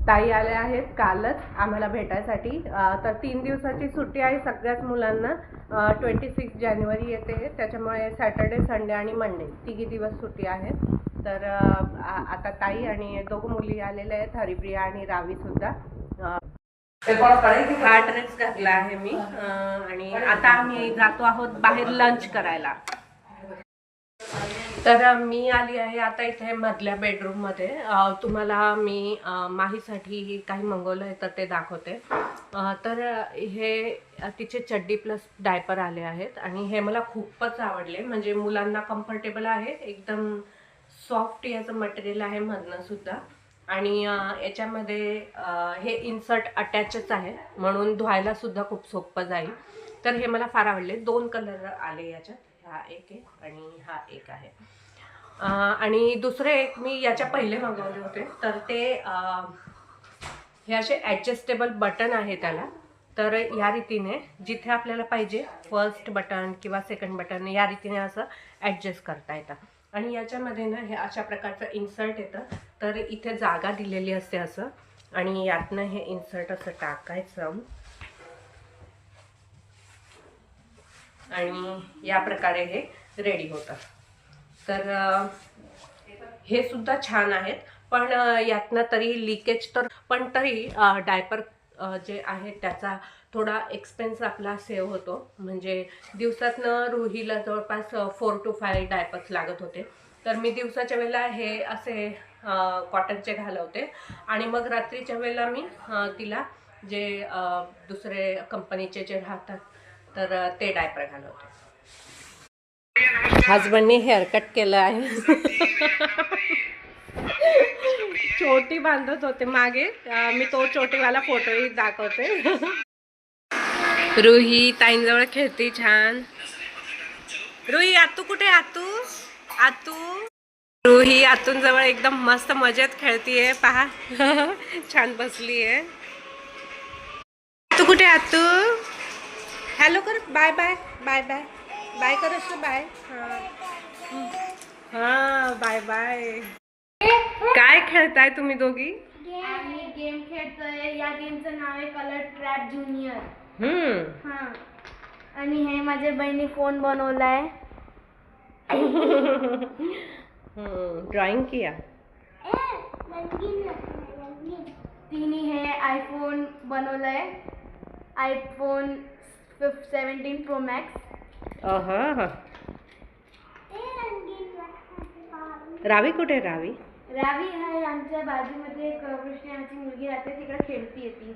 ताई आल्या आहेत कालच आम्हाला भेटायसाठी। तर 3 दिवसाची सुट्टी आहे सगळ्याच मुलांना। 26 जानेवारी येते, त्याच्यामुळे सॅटर्डे, संडे आणि मंडे तिघी दिवस सुट्टी आहे। तर आता ताई आणि दोघं मुली आलेल्या आहेत, हरिप्रिया आणि रावी सुद्धा। हा ड्रेस घातला आहे मी आणि आता आम्ही जातो आहोत बाहेर लंच करायला। तर मी आली आहे आता इथे मधल्या बेडरूम मध्ये। तुम्हाला मी माहीसाठी काही मागवलं आहे तर ते दाखवते। तर हे तिचे चड्डी प्लस डायपर आले आहेत आणि हे मला खूपच आवडले, म्हणजे मुलांना कम्फर्टेबल आहे, एकदम सॉफ्ट याचं मटेरियल आहे मधनं सुद्धा। आणि याच्यामध्ये हे इन्सर्ट अटॅचच आहे म्हणून धुवायला सुद्धा खूप सोपं जाईल। तर हे मला फार आवडले। 2 कलर आले याच्यात, हा एक आहे आणि हा एक आहे। आणि दुसरे एक मी याच्या पहिले मागवले होते, तर ते हे असे ॲडजस्टेबल बटन आहे त्याला। तर या रीतीने जिथे आपल्याला पाहिजे फर्स्ट बटन किंवा सेकंड बटन या रीतीने असं ॲडजस्ट करता येतं। आणि याच्यामध्ये ना हे अशा प्रकारचं इन्सर्ट येतं, तर इथे जागा दिलेली असते असं, आणि यातनं हे इन्सर्ट असं टाकायचं आणि या प्रकारे हे रेडी होतं। तर हे सुद्धा छान आहेत, पण यातनं तरी लिकेज तर, पण तरी डायपर जे आहे त्याचा थोडा एक्सपेन्स आपला सेव्ह होतो। म्हणजे दिवसातनं रुहीला जवळपास 4 to 5 डायपर्स लागत होते, तर मी दिवसाच्या वेळेला हे असे कॉटनचे घालवते आणि मग रात्रीच्या वेळेला मी तिला जे दुसरे कंपनीचे जे राहतात तर ते डायपर घालवते। हजबंडने हेअरकट केलं आहे। चोटी बांधत होते मागे, मी तो चोटीवाला फोटोही दाखवते। रुही ताईंजवळ खेळते छान। रुही आतू कुठे? आतू आतू रुही आतून जवळ एकदम मस्त मजेत खेळतीये, पहा। छान बसलीये। तू कुठे? आतू हॅलो कर, bye bye bye bye bye कर, असं बाय। हा बाय बाय। काय खेळताय तुम्ही दोघी? आम्ही गेम खेळतोय। या गेमचं नाव आहे कलर ट्रॅप ज्युनियर। हां, आणि हे माझ्या बहिणी फोन बनवलाय। ड्राइंग किया। तिने हे आयफोन बनवलाय, आयफोन 17 प्रो मॅक्स। रावी कुठे? रावी रावी आहे आमच्या बाजूमध्ये, एक कृष्ण नावाची मुलगी राहते, तिकडे खेळतीये ती।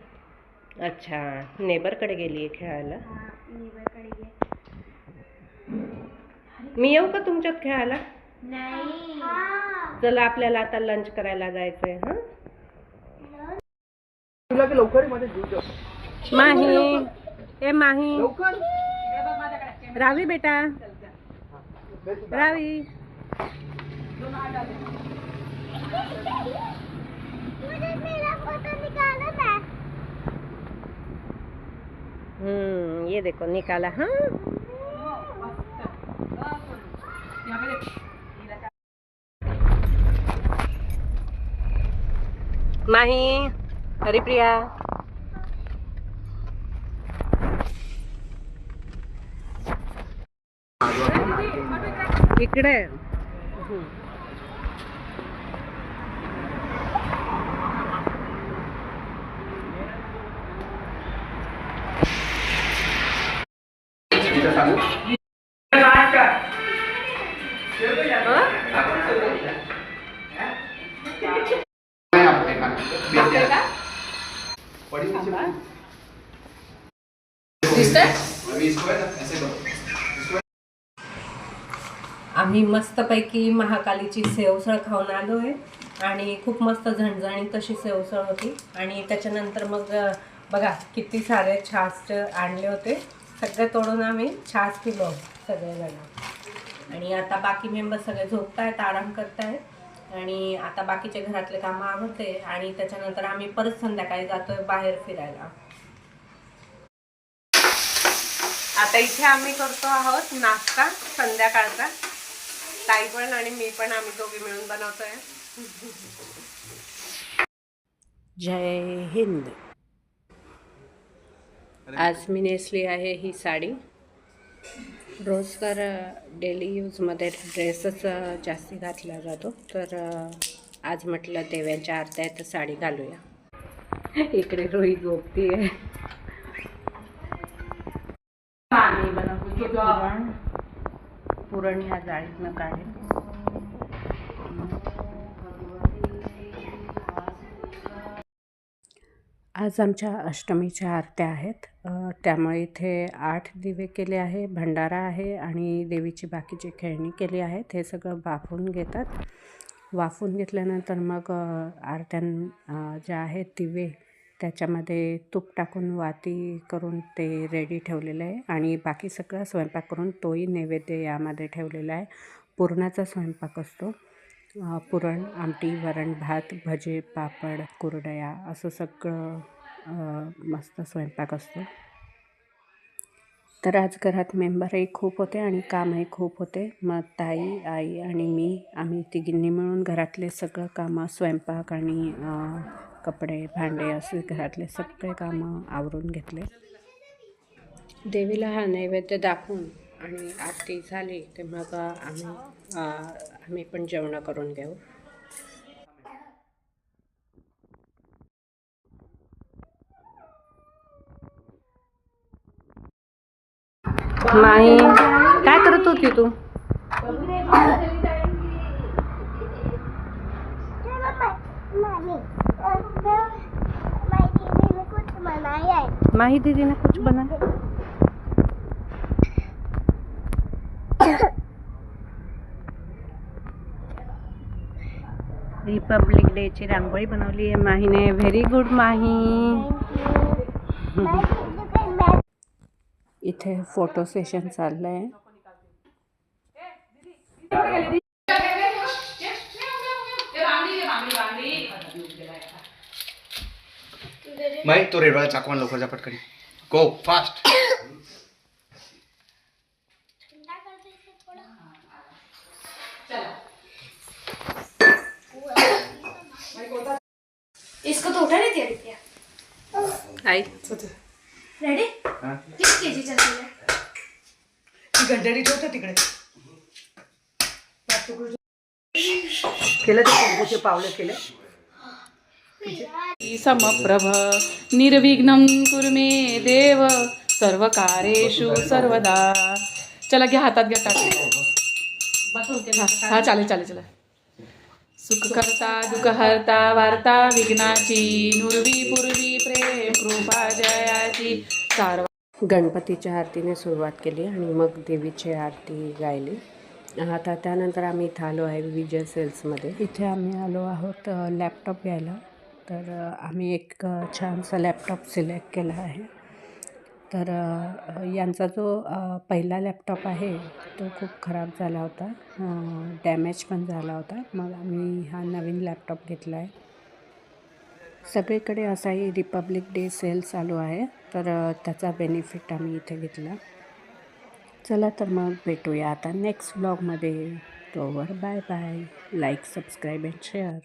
अच्छा, नेबरकडे गेली आहे खेळायला। हां, नेबरकडे गेली। मी येऊ का तुमच्यात खेळायला? नाही, चला आपल्याला आता लंच करायला जायचंय। हां लवकर मध्ये दूध माही, ए माही, रावी बेटा, रावी। ये देखो निकाला। हाँ माही, हरिप्रिया, इकडे। आम्ही मस्तपैकी महाकालीची सेवसळ खाऊन आलोय आणि खूप मस्त झणझणीत तशी सेवसळ होती। आणि त्याच्यानंतर मग बघा किती सारे छास आणले होते, सगळे तोडून आम्ही छास पिलो सगळेजण। आणि आता बाकी मेंबर सगळे झोपतायत, आराम करतायत, आणि आता बाकीचे घरातले कामं आवरते आणि त्याच्यानंतर आम्ही परत संध्याकाळी जातोय बाहेर फिरायला। आता इथे आम्ही करतो आहोत नाश्ता संध्याकाळचा। ताई पण आणि मी पण, आम्ही दोघी मिळून बनवतोय। जय हिंद. आज मी नेसली आहे ही साडी. रोज तर डेली यूजमध्ये ड्रेसच जास्ती घातला जातो, तर आज म्हटलं देव्यांच्या आरत्या आहे तर साडी घालूया. इकडे रोही झोपती आहे. पुरण ह्या जाळीतनं काढेल. आज आमच्या अष्टमीच्या आरत्या आहेत, त्यामुळे इथे 8 दिवे केले आहे, भंडारा आहे आणि देवीची बाकीची खेळणी केली आहेत. हे सगळं वाफवून घेतात. वाफवून घेतल्यानंतर मग आरत्यां ज्या आहेत दिवे त्याच्यामध्ये तूप टाकून वाती करून ते रेडी ठेवलेलं आहे आणि बाकी सगळं स्वयंपाक करून तोही नैवेद्य यामध्ये ठेवलेला आहे. पुरणाचा स्वयंपाक असतो. पुरण, आमटी, वरण, भात, भजे, पापड, कुरडया असं सगळं मस्त स्वयंपाक असतो. तर आज घरात मेंबरही खूप होते आणि कामही खूप होते. मग ताई, आई आणि मी आम्ही तिघींनी मिळून घरातले सगळं कामं, स्वयंपाक आणि कपडे, भांडे असे घरातले सगळे कामं आवरून घेतले. देवीला हा नैवेद्य दाखवून आणि आरती झाली ते मग आम्ही पण जेवण करून घेऊ. माही काय करत होती तू? माही दीदी ने कुछ बनाया. रिपब्लिक डे ची रांगोळी बनवली आहे माहीने. व्हेरी गुड माही. इथे फोटो सेशन चाललंय. माही तो रेडवाला चाकवान लवकर जा पटकन. गो फास्ट. इसको तो उठा नहीं दिया. I ready? किती केजी चलते? ती गड्डरी ठेवतो तिकडे. केलं ते पावलं केलं. समप्रभ निर्विघ्नं कुरु मे देव सर्वकारेषु सर्वदा. चला घ्या हातात घ्या टाक. हा चालेल चालेल चला. सुख करता दुःख हरता वार्ता विघ्नाची नुरवी पूर्वी प्रेम कृपा जयाची सार्व. गणपतीच्या आरतीने सुरुवात केली आणि मग देवीची आरती गायली. आता त्यानंतर आम्ही इथं आलो आहे विजय सेल्समध्ये. इथे आम्ही आलो आहोत लॅपटॉप घ्यायला. तर आम्ही एक छानसा लॅपटॉप सिलेक्ट केला आहे. तर यांचा जो पहिला लॅपटॉप आहे तो खूप खराब झाला होता, डॅमेज पण झाला होता. मग आम्ही हा नवीन लॅपटॉप घेतला आहे. सगळीकडे असाही रिपब्लिक डे सेल चालू आहे, तर त्याचा बेनिफिट आम्ही इथे घेतला. चला तर मग भेटूया आता नेक्स्ट ब्लॉगमध्ये. तोवर bye bye. Like, subscribe and share.